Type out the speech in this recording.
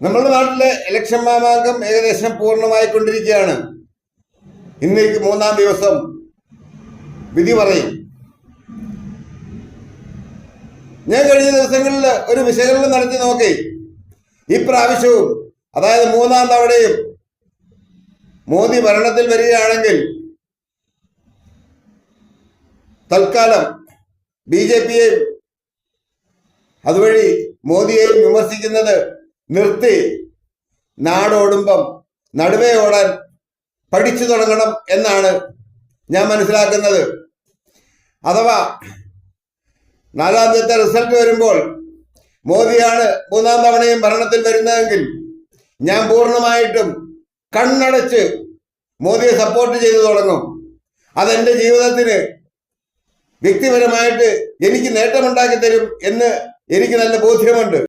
നമ്മുടെ നാട്ടിലെ ഇലക്ഷൻ മാമാങ്കം ഏകദേശം പൂർണ്ണമായിക്കൊണ്ടിരിക്കുകയാണ്. ഇന്നേക്ക് 3-ാം ദിവസം വിധി പറയും. ഞാൻ കഴിഞ്ഞ ദിവസങ്ങളിൽ ഒരു വിശകലനം നടത്തി നോക്കി. ഇപ്രാവശ്യവും, അതായത് 3-ാം തവണയും മോദി ഭരണത്തിൽ വരികയാണെങ്കിൽ തൽക്കാലം BJP-യെയും അതുവഴി മോദിയെയും വിമർശിക്കുന്നത് നിർത്തി നാടോടുമ്പം നടുവേ ഓടാൻ പഠിച്ചു തുടങ്ങണം എന്നാണ് ഞാൻ മനസ്സിലാക്കുന്നത്. അഥവാ 4-ാം തീയതി റിസൾട്ട് വരുമ്പോൾ മോദിയാണ് 3-ാം തവണയും ഭരണത്തിൽ വരുന്നതെങ്കിൽ ഞാൻ പൂർണ്ണമായിട്ടും കണ്ണടച്ച് മോദിയെ സപ്പോർട്ട് ചെയ്തു തുടങ്ങും. അതെന്റെ ജീവിതത്തിന് വ്യക്തിപരമായിട്ട് എനിക്ക് നേട്ടമുണ്ടാക്കി തരും എന്ന് എനിക്ക് നല്ല ബോധ്യമുണ്ട്.